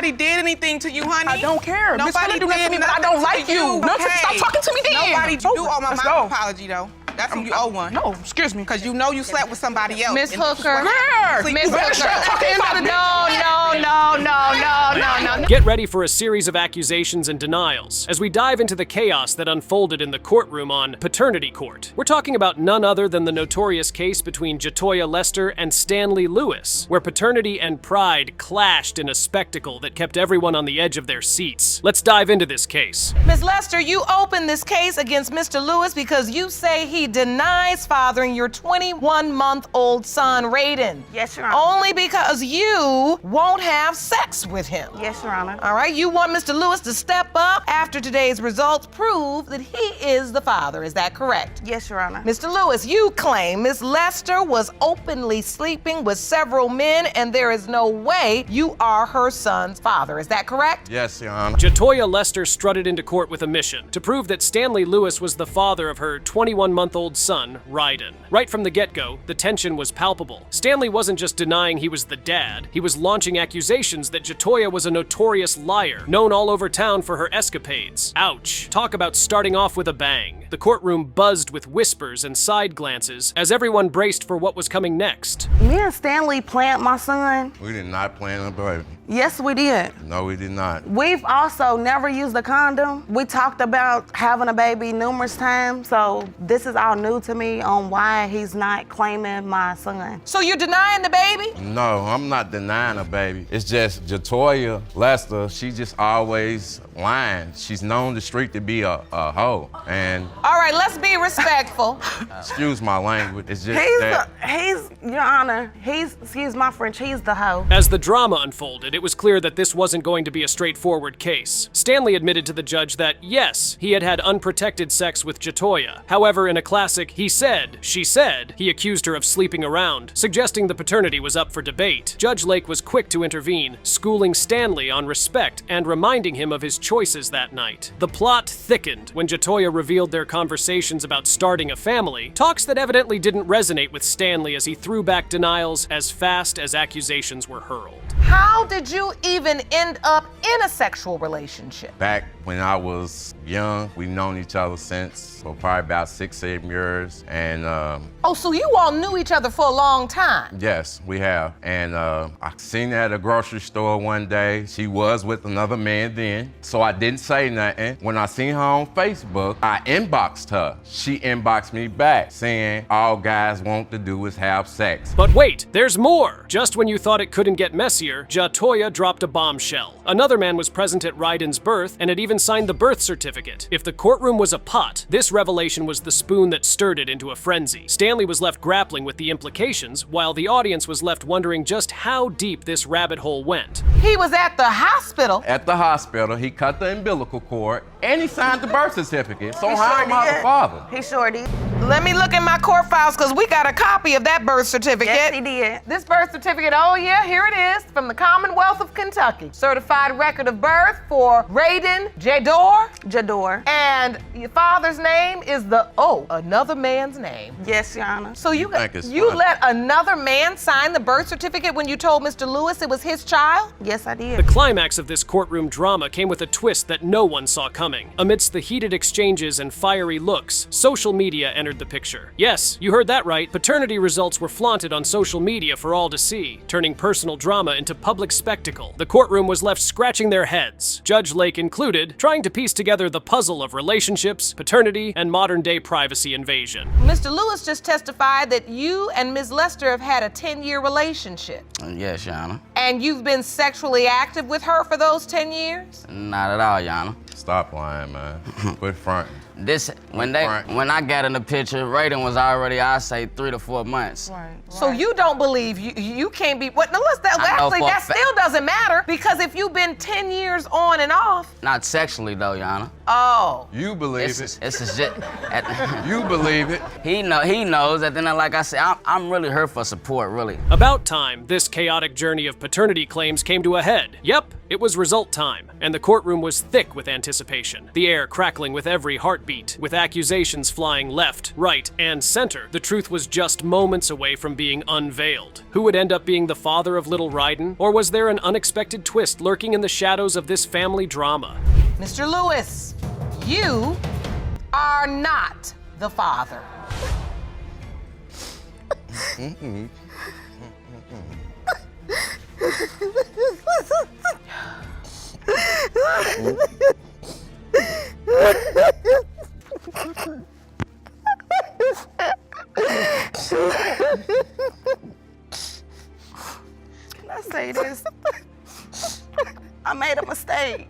Nobody did anything to you, honey. I don't care. Miss Nobody Finna do nothing to me, did but I don't like nothing to you. No, stop talking to me then. Nobody do owe my Let's mom go. an apology, though. That's who you owe one. No, excuse me. Because you know you slept with somebody else. Miss and Hooker. Girl, Miss better stop talking about me. No. Get ready for a series of accusations and denials as we dive into the chaos that unfolded in the courtroom on Paternity Court. We're talking about none other than the notorious case between GHETTO Lester and Stanley Lewis, where paternity and pride clashed in a spectacle that kept everyone on the edge of their seats. Let's dive into this case. Ms. Lester, you opened this case against Mr. Lewis because you say he denies fathering your 21-month-old son, Raiden. Yes, Your Honor. Only because you won't have sex with him. Yes, Your Honor. All right, you want Mr. Lewis to step up after today's results prove that he is the father. Is that correct? Yes, Your Honor. Mr. Lewis, you claim Ms. Lester was openly sleeping with several men and there is no way you are her son's father. Is that correct? Yes, Your Honor. GHETTO Lester strutted into court with a mission to prove that Stanley Lewis was the father of her 21-month-old son, Raiden. Right from the get-go, the tension was palpable. Stanley wasn't just denying he was the dad, he was launching accusations that GHETTO was a notorious liar, known all over town for her escapades. Ouch. Talk about starting off with a bang. The courtroom buzzed with whispers and side glances as everyone braced for what was coming next. Me and Stanley planned my son. We did not plan a baby. Yes, we did. No, we did not. We've also never used a condom. We talked about having a baby numerous times, so this is all new to me on why he's not claiming my son. So you're denying the baby? No, I'm not denying a baby. It's just GHETTO Lester, she just always lying. She's known the street to be a hoe. And All right, let's be respectful. excuse my language, it's just He's, Your Honor, excuse my French, he's the hoe. As the drama unfolded, it was clear that this wasn't going to be a straightforward case. Stanley admitted to the judge that, yes, he had had unprotected sex with GHETTO. However, in a classic he said, she said, he accused her of sleeping around, suggesting the paternity was up for debate. Judge Lake was quick to intervene, schooling Stanley on respect and reminding him of his choices that night. The plot thickened when GHETTO revealed their conversations about starting a family, talks that evidently didn't resonate with Stanley as he threw back denials as fast as accusations were hurled. How did you even end up in a sexual relationship? back when I was young. We've known each other since for probably about 6-7 years. And Oh, so you all knew each other for a long time? yes, we have. And I seen her at a grocery store one day. She was with another man then, so I didn't say nothing. When I seen her on Facebook, I inboxed her. She inboxed me back saying all guys want to do is have sex. But wait, there's more! Just when you thought it couldn't get messier, GHETTO dropped a bombshell. Another man was present at Raiden's birth and had even signed the birth certificate. If the courtroom was a pot, this revelation was the spoon that stirred it into a frenzy. Stanley was left grappling with the implications, while the audience was left wondering just how deep this rabbit hole went. He was at the hospital. At the hospital, he cut the umbilical cord and he signed the birth certificate. So how am I the father? He sure did. Let me look in my court files because we got a copy of that birth certificate. Yes, he did. This birth certificate, oh yeah, here it is, from the Commonwealth of Kentucky. Certified record of birth for Raiden Jador. Jador. And your father's name is another man's name. Yes, Your Honor. So you think it's you funny? let another man sign the birth certificate when you told Mr. Lewis it was his child? Yes, I The did. climax of this courtroom drama came with a twist that no one saw coming. Amidst the heated exchanges and fiery looks, social media entered the picture. Yes, you heard that right. Paternity results were flaunted on social media for all to see, turning personal drama into public spectacle. The courtroom was left scratching their heads, Judge Lake included, trying to piece together the puzzle of relationships, paternity, and modern-day privacy invasion. Mr. Lewis just testified that you and Ms. Lester have had a 10-year relationship. Yes, Your Honor. And you've been sexually active with her for those 10 years? Not at all, Your Honor. Stop lying, man. Quit fronting. When I got in the picture, Raiden was already, I say, 3 to 4 months. Right. So you don't believe you can't be, what, no, I know actually, for a that fact. still doesn't matter because if you've been 10 years on and off. Not sexually though, Your Honor. Oh. You believe It's it. just You believe it. He knows that. Then, like I said, I'm really here for support, really. About time, this chaotic journey of paternity claims came to a head. Yep, It was result time, and the courtroom was thick with anticipation, the air crackling with every heartbeat. With accusations flying left, right, and center, the truth was just moments away from being unveiled. Who would end up being the father of little Ryden? Or was there an unexpected twist lurking in the shadows of this family drama? Mr. Lewis, you are not the father. Can I say this? I made a mistake.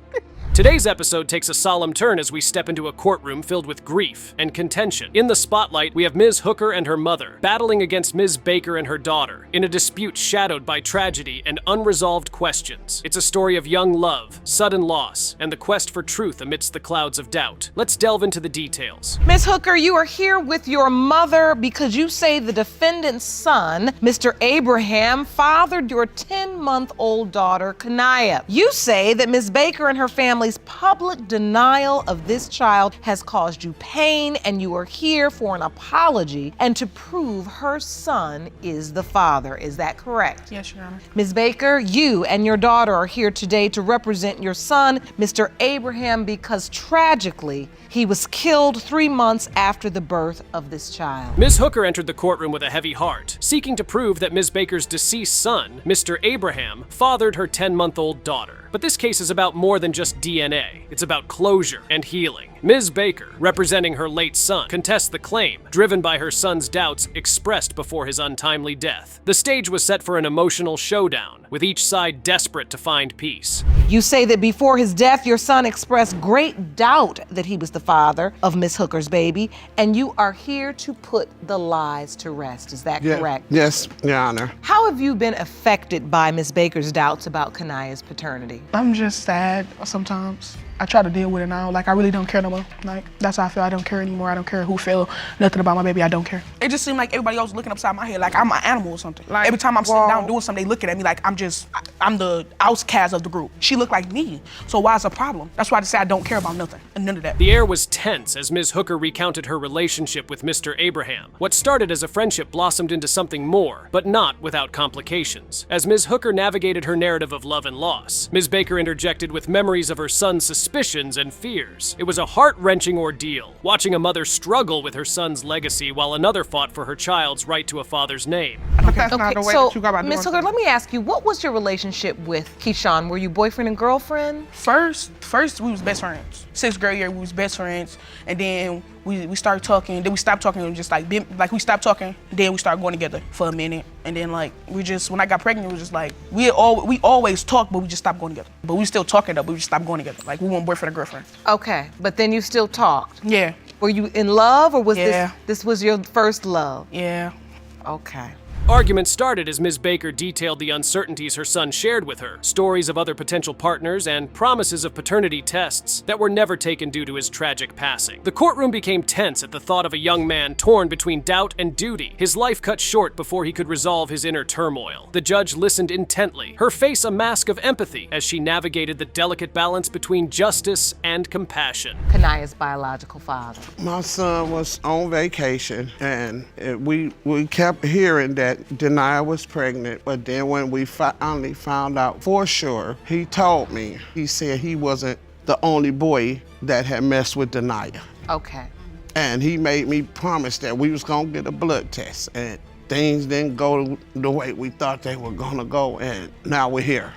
Today's episode takes a solemn turn as we step into a courtroom filled with grief and contention. In the spotlight, we have Ms. Hooker and her mother, battling against Ms. Baker and her daughter, in a dispute shadowed by tragedy and unresolved questions. It's a story of young love, sudden loss, and the quest for truth amidst the clouds of doubt. Let's delve into the details. Ms. Hooker, you are here with your mother because you say the defendant's son, Mr. Abraham, fathered your 10-month-old daughter, Kanaya. You say that Ms. Baker and her family's public denial of this child has caused you pain, and you are here for an apology and to prove her son is the father. Is that correct? Yes, Your Honor. Ms. Baker, you and your daughter are here today to represent your son, Mr. Abraham, because tragically, he was killed 3 months after the birth of this child. Ms. Hooker entered the courtroom with a heavy heart, seeking to prove that Ms. Baker's deceased son, Mr. Abraham, fathered her 10-month-old daughter. But this case is about more than just DNA. It's about closure and healing. Ms. Baker, representing her late son, contests the claim, driven by her son's doubts expressed before his untimely death. The stage was set for an emotional showdown, with each side desperate to find peace. You say that before his death, your son expressed great doubt that he was the father of Miss Hooker's baby, and you are here to put the lies to rest. Is that correct? Yes, Your Honor. How have you been affected by Miss Baker's doubts about Kanaya's paternity? I'm just sad sometimes. I try to deal with it now. Like, I really don't care no more. Like, that's how I feel. I don't care anymore. I don't care who feel nothing about my baby. I don't care. It just seemed like everybody else was looking upside my head like I'm an animal or something. Like, every time I'm sitting down doing something, they looking at me like I'm the outcast of the group. She looked like me, so why is a problem? That's why I decided I don't care about nothing and none of that. The air was tense as Ms. Hooker recounted her relationship with Mr. Abraham. What started as a friendship blossomed into something more, but not without complications. As Ms. Hooker navigated her narrative of love and loss, Ms. Baker interjected with memories of her son's suspicions and fears. It was a heart-wrenching ordeal, watching a mother struggle with her son's legacy while another fought for her child's right to a father's name. But that's not the way that you go about doing Ms. Hooker, let me ask you, what was your relationship with Keyshawn? Were you boyfriend and girlfriend? First we was best friends. 6th grade year, we was best friends, and then we started talking, then we stopped talking, and just like we stopped talking, then we started going together for a minute, and then like when I got pregnant, it was just like we always talked, but we just stopped going together. But we still talking though, but we just stopped going together. Like we weren't boyfriend and girlfriend. Okay, but then you still talked. Yeah. Were you in love, or was Yeah. this was your first love? Yeah. Okay. Arguments started as Ms. Baker detailed the uncertainties her son shared with her, stories of other potential partners, and promises of paternity tests that were never taken due to his tragic passing. The courtroom became tense at the thought of a young man torn between doubt and duty, his life cut short before he could resolve his inner turmoil. The judge listened intently, her face a mask of empathy as she navigated the delicate balance between justice and compassion. Kanaya's biological father. My son was on vacation, and we kept hearing that Denia was pregnant, but then when we finally found out for sure, he told me, he said he wasn't the only boy that had messed with Denia. Okay. And he made me promise that we was gonna get a blood test, and things didn't go the way we thought they were gonna go, and now we're here.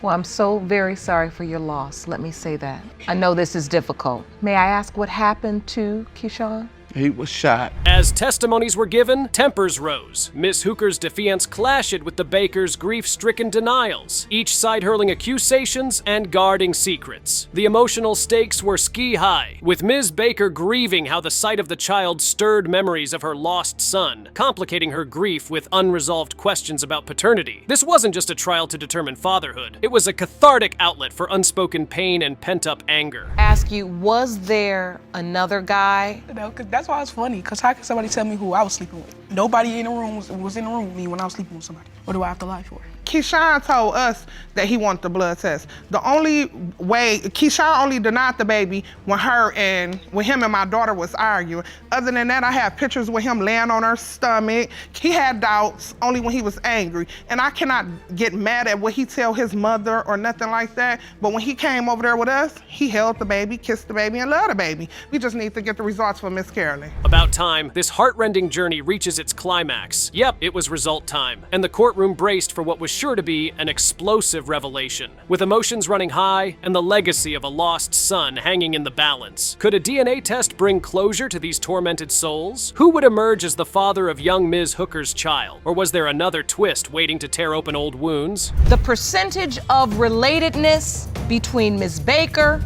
Well, I'm so very sorry for your loss. Let me say that. I know this is difficult. May I ask what happened to Keyshawn? He was shot. As testimonies were given, tempers rose. Miss Hooker's defiance clashed with the Bakers' grief-stricken denials, each side hurling accusations and guarding secrets. The emotional stakes were ski-high, with Ms. Baker grieving how the sight of the child stirred memories of her lost son, complicating her grief with unresolved questions about paternity. This wasn't just a trial to determine fatherhood. It was a cathartic outlet for unspoken pain and pent-up anger. Ask you, was there another guy? No, cause that's why it's funny, because how can somebody tell me who I was sleeping with? Nobody in the room was in the room with me when I was sleeping with somebody. What do I have to lie for? Keyshawn told us that he wanted the blood test. The only way, Keyshawn only denied the baby when him and my daughter was arguing. Other than that, I have pictures with him laying on her stomach. He had doubts only when he was angry. And I cannot get mad at what he tell his mother or nothing like that. But when he came over there with us, he held the baby, kissed the baby, and loved the baby. We just need to get the results for Miss Carolyn. About time, this heart-rending journey reaches its climax. Yep, it was result time. And the courtroom braced for what was sure to be an explosive revelation. With emotions running high and the legacy of a lost son hanging in the balance, could a DNA test bring closure to these tormented souls? Who would emerge as the father of young Ms. Hooker's child? Or was there another twist waiting to tear open old wounds? The percentage of relatedness between Ms. Baker,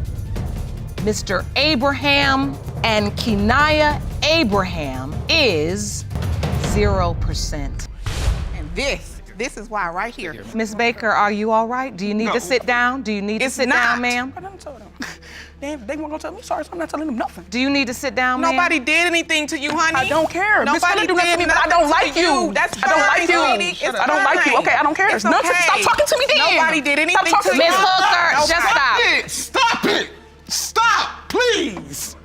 Mr. Abraham, and Kenaya Abraham is 0%. And this is why right here. Ms. Baker, are you all right? Do you need to sit down? Do you need to sit down, ma'am? I done told them. They weren't gonna tell me sorry, so I'm not telling them nothing. Do you need to sit down, ma'am? Nobody did anything to you, honey. I don't care. Nobody do nothing to me, but I don't like you. That's I don't like you. It's I don't like you. Okay, I don't care. It's Nothing. okay. Stop talking to me then. Nobody did anything Stop talking to to you. me. Ms. Hooker, just stop. Stop it! Stop, please!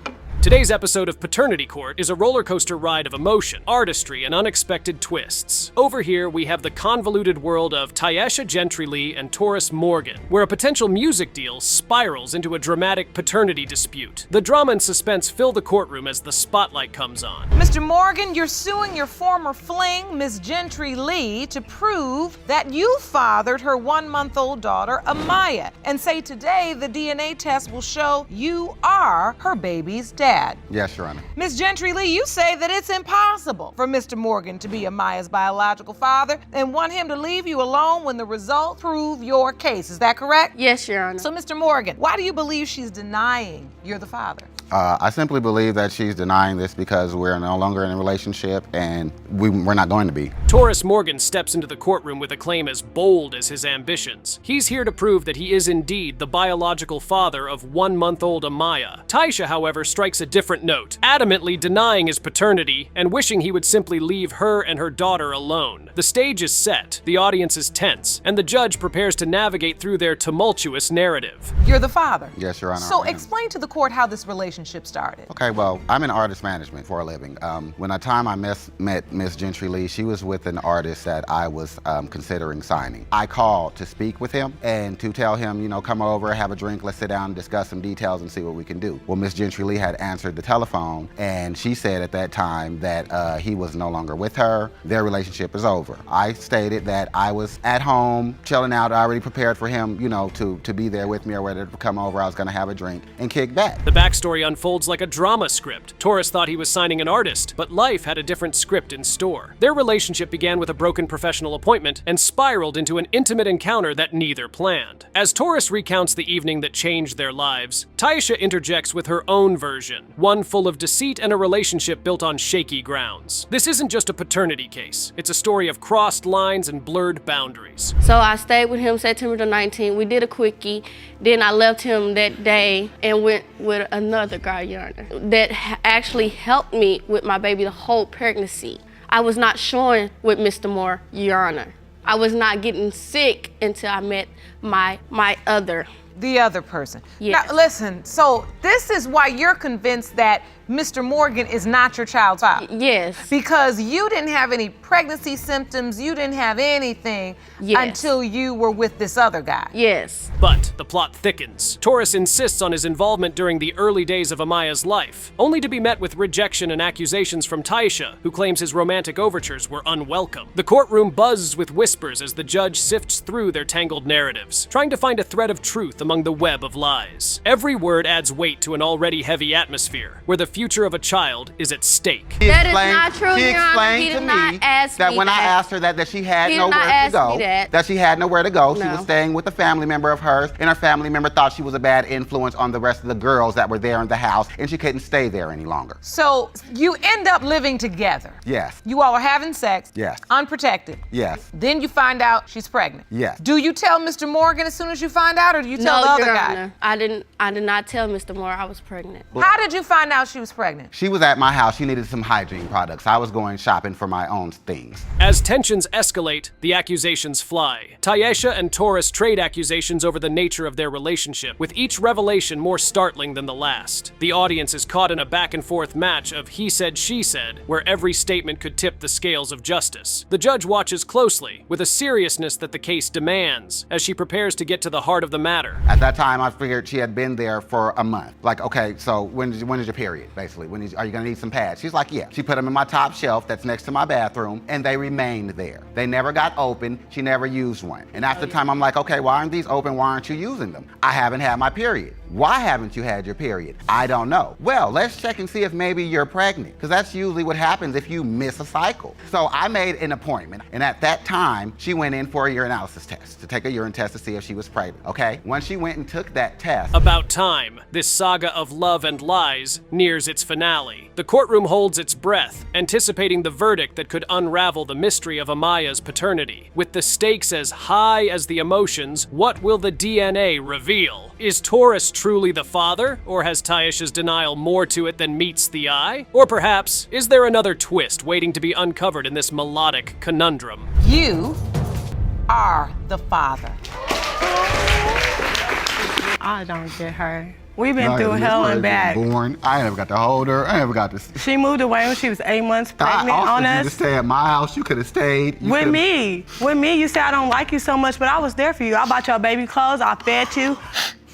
Today's episode of Paternity Court is a roller coaster ride of emotion, artistry, and unexpected twists. Over here, we have the convoluted world of Tyesha Gentry Lee and Taurus Morgan, where a potential music deal spirals into a dramatic paternity dispute. The drama and suspense fill the courtroom as the spotlight comes on. Mr. Morgan, you're suing your former fling, Ms. Gentry Lee, to prove that you fathered her 1-month-old daughter, Amaya, and say today the DNA test will show you are her baby's dad. Yes, Your Honor. Ms. Gentry Lee, you say that it's impossible for Mr. Morgan to be Amaya's biological father and want him to leave you alone when the results prove your case. Is that correct? Yes, Your Honor. So, Mr. Morgan, why do you believe she's denying you're the father? I simply believe that she's denying this because we're no longer in a relationship and we're not going to be. Taurus Morgan steps into the courtroom with a claim as bold as his ambitions. He's here to prove that he is indeed the biological father of 1-month-old Amaya. Tyesha, however, strikes a different note, adamantly denying his paternity and wishing he would simply leave her and her daughter alone. The stage is set, the audience is tense, and the judge prepares to navigate through their tumultuous narrative. You're the father. Yes, Your Honor. So I am. explain to the court how this relationship started. Okay, well, I'm in artist management for a living. When I met Miss Gentry Lee, she was with an artist that I was considering signing. I called to speak with him and to tell him, you know, come over, have a drink, let's sit down and discuss some details and see what we can do. Well, Miss Gentry Lee had answered the telephone and she said at that time that he was no longer with her, their relationship is over. I stated that I was at home, chilling out, I already prepared for him, you know, to be there with me or whether to come over, I was gonna have a drink and kick back. The backstory unfolds like a drama script. Taurus thought he was signing an artist, but life had a different script in store. Their relationship began with a broken professional appointment and spiraled into an intimate encounter that neither planned. As Taurus recounts the evening that changed their lives, Tyesha interjects with her own version, one full of deceit and a relationship built on shaky grounds. This isn't just a paternity case. It's a story of crossed lines and blurred boundaries. So I stayed with him September the 19th. We did a quickie. Then I left him that day and went with another guy, Your Honor, that actually helped me with my baby the whole pregnancy. I was not showing with Mr. Moore, Your Honor. I was not getting sick until I met the other person. Yes. Now, listen, so this is why you're convinced that Mr. Morgan is not your child's father. Yes. Because you didn't have any pregnancy symptoms, you didn't have anything until you were with this other guy. Yes. But the plot thickens. Taurus insists on his involvement during the early days of Amaya's life, only to be met with rejection and accusations from Tyesha, who claims his romantic overtures were unwelcome. The courtroom buzzes with whispers as the judge sifts through their tangled narratives, trying to find a thread of truth among the web of lies. Every word adds weight to an already heavy atmosphere, where the future of a child is at stake. That is not true, She Your Honor. He explained to did not me ask that me when I that. asked her that she had He did nowhere not to ask go, me that. she had nowhere to go. She No. was staying with a family member of hers, and her family member thought she was a bad influence on the rest of the girls that were there in the house, and she couldn't stay there any longer. So you end up living together. Yes. You all are having sex. Yes. Unprotected. Yes. Then you find out she's pregnant. Yes. Do you tell Mr. Morgan as soon as you find out, or do you tell tell the other Your guy? Honor, I did not tell Mr. Moore I was pregnant. How did you find out she was pregnant? She was at my house. She needed some hygiene products. I was going shopping for my own things. As tensions escalate, the accusations fly. Tyesha and Taurus trade accusations over the nature of their relationship, with each revelation more startling than the last. The audience is caught in a back-and-forth match of he said, she said, where every statement could tip the scales of justice. The judge watches closely, with a seriousness that the case demands, as she prepares to get to the heart of the matter. At that time, I figured she had been there for a month. Like, okay, so when is your period, basically? Are you gonna need some pads? She's like, yeah. She put them in my top shelf that's next to my bathroom, and they remained there. They never got open. She never used one. And after time, I'm like, okay, why aren't these open? Why aren't you using them? I haven't had my period. Why haven't you had your period? I don't know. Well, let's check and see if maybe you're pregnant, because that's usually what happens if you miss a cycle. So I made an appointment, and at that time, she went in for a urinalysis test, to take a urine test to see if she was pregnant, okay? When she went and took that test— About time, this saga of love and lies nears its finale. The courtroom holds its breath, anticipating the verdict that could unravel the mystery of Amaya's paternity. With the stakes as high as the emotions, what will the DNA reveal? Is Taurus truly the father, or has Tyesha's denial more to it than meets the eye? Or perhaps, is there another twist waiting to be uncovered in this melodic conundrum? You are the father. I don't get her. We've been through hell and back. Born. I never got to hold her. I never got to. She moved away when she was 8 months pregnant on us. You to stay at my house. You could have stayed. With me. You said I don't like you so much, but I was there for you. I bought your baby clothes. I fed you.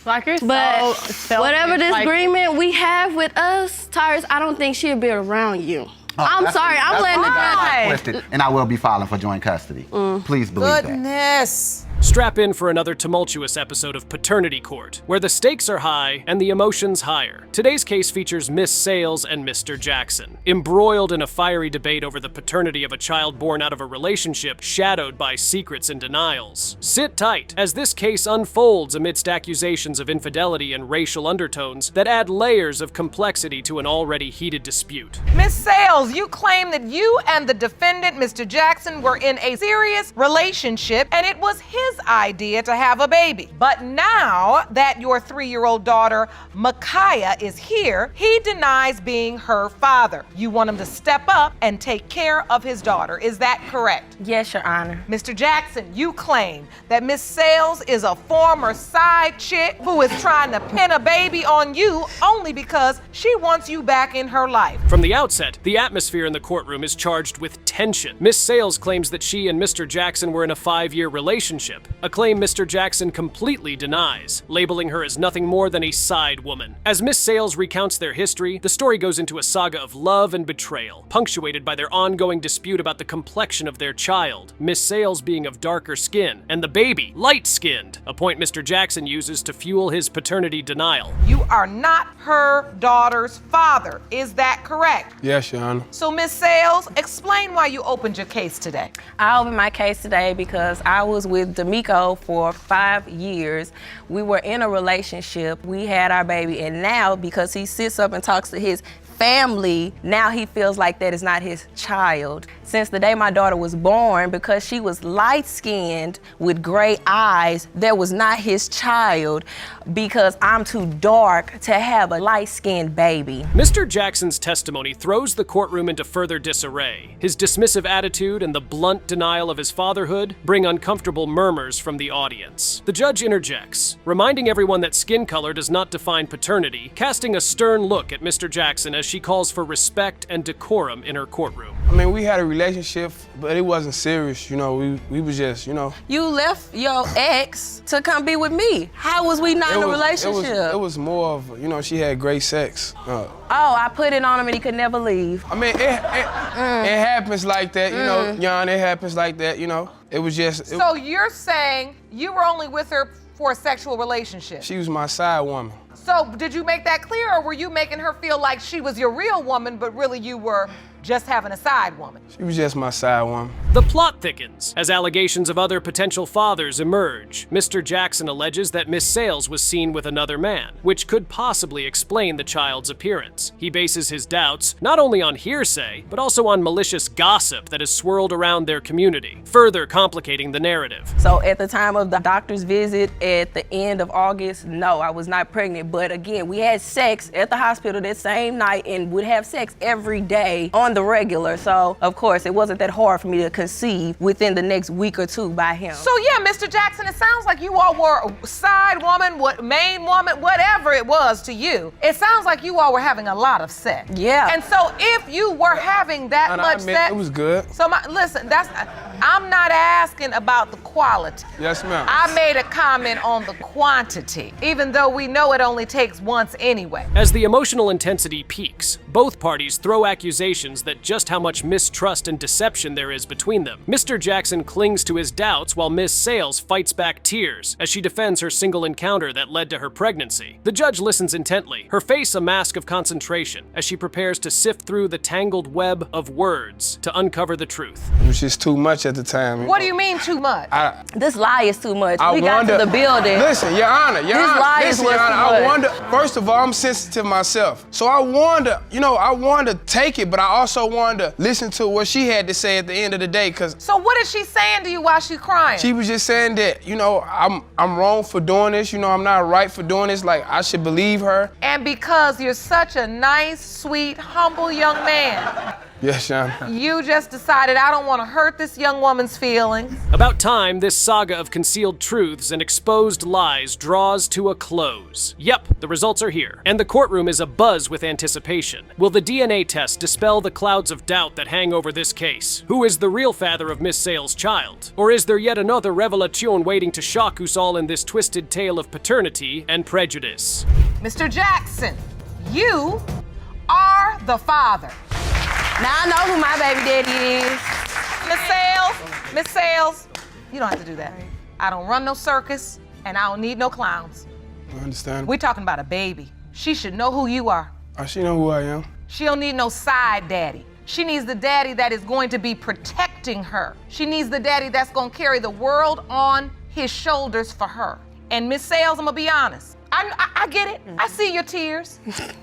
Like you're But so whatever disagreement we have with us, Tyrus, I don't think she'll be around you. I'm sorry, I'm letting it go. Twisted, and I will be filing for joint custody. Please believe that. Goodness. Strap in for another tumultuous episode of Paternity Court, where the stakes are high and the emotions higher. Today's case features Miss Sales and Mr. Jackson, embroiled in a fiery debate over the paternity of a child born out of a relationship shadowed by secrets and denials. Sit tight as this case unfolds amidst accusations of infidelity and racial undertones that add layers of complexity to an already heated dispute. Miss Sales, you claim that you and the defendant, Mr. Jackson, were in a serious relationship and it was his idea to have a baby. But now that your 3-year-old daughter, Micaiah, is here, he denies being her father. You want him to step up and take care of his daughter. Is that correct? Yes, Your Honor. Mr. Jackson, you claim that Miss Sales is a former side chick who is trying to pin a baby on you only because she wants you back in her life. From the outset, the atmosphere in the courtroom is charged with tension. Miss Sales claims that she and Mr. Jackson were in a 5-year relationship, a claim Mr. Jackson completely denies, labeling her as nothing more than a side woman. As Miss Sales recounts their history, the story goes into a saga of love and betrayal, punctuated by their ongoing dispute about the complexion of their child, Miss Sales being of darker skin, and the baby, light-skinned, a point Mr. Jackson uses to fuel his paternity denial. You are not her daughter's father. Is that correct? Yes, Your Honor. So, Miss Sales, explain why you opened your case today. I opened my case today because I was with D'Amico for 5 years. We were in a relationship. We had our baby, and now because he sits up and talks to his family, now he feels like that is not his child. Since the day my daughter was born, because she was light-skinned with gray eyes, that was not his child because I'm too dark to have a light-skinned baby. Mr. Jackson's testimony throws the courtroom into further disarray. His dismissive attitude and the blunt denial of his fatherhood bring uncomfortable murmurs from the audience. The judge interjects, reminding everyone that skin color does not define paternity, casting a stern look at Mr. Jackson as she calls for respect and decorum in her courtroom. I mean, we had a relationship, but it wasn't serious, you know, we was just, you know. You left your ex to come be with me. How was we not in a relationship? It was more of, you know, she had great sex. Oh, I put it on him and he could never leave. I mean, it happens like that, you know, Jan, it happens like that, you know. It was just. So you're saying you were only with her for a sexual relationship? She was my side woman. So did you make that clear, or were you making her feel like she was your real woman, but really you were just having a side woman? She was just my side woman. The plot thickens as allegations of other potential fathers emerge. Mr. Jackson alleges that Miss Sales was seen with another man, which could possibly explain the child's appearance. He bases his doubts not only on hearsay, but also on malicious gossip that has swirled around their community, further complicating the narrative. So at the time of the doctor's visit at the end of August, no, I was not pregnant. But again, we had sex at the hospital that same night and would have sex every day on the regular. So of course, it wasn't that hard for me to conceive within the next week or two by him. So yeah, Mr. Jackson, it sounds like you all were a side woman, main woman, whatever it was to you. It sounds like you all were having a lot of sex. Yeah. And so if you were having that much sex, it was good. So listen, I'm not asking about the quality. Yes, ma'am. I made a comment on the quantity, even though we know it only takes once anyway. As the emotional intensity peaks, both parties throw accusations that just how much mistrust and deception there is between them. Mr. Jackson clings to his doubts while Miss Sales fights back tears as she defends her single encounter that led to her pregnancy. The judge listens intently, her face a mask of concentration as she prepares to sift through the tangled web of words to uncover the truth. It was just too much at the time. What do you mean too much? This lie is too much. I We got to the building. Listen, Your Honor, This lie is listen, what's Your Honor, too I much. wonder, first of all, I'm sensitive myself. So I wanted to take it, but I also wanted to listen to what she had to say at the end of the day, because So what is she saying to you while she's crying? she was just saying that, I'm wrong for doing this, I'm not right for doing this, like I should believe her. And because you're such a nice, sweet, humble young man, Yes, Your Honor. you just decided I don't want to hurt this young woman's feelings. About time, this saga of concealed truths and exposed lies draws to a close. Yep, the results are here, and the courtroom is abuzz with anticipation. Will the DNA test dispel the clouds of doubt that hang over this case? Who is the real father of Miss Sales' child? Or is there yet another revelation waiting to shock us all in this twisted tale of paternity and prejudice? Mr. Jackson, you are the father. Now I know who my baby daddy is. Miss Sales, you don't have to do that. I don't run no circus, and I don't need no clowns. I understand. We're talking about a baby. She should know who you are. She know who I am. She don't need no side daddy. She needs the daddy that is going to be protecting her. She needs the daddy that's gonna carry the world on his shoulders for her. And Miss Sales, I'm gonna be honest. I get it. I see your tears.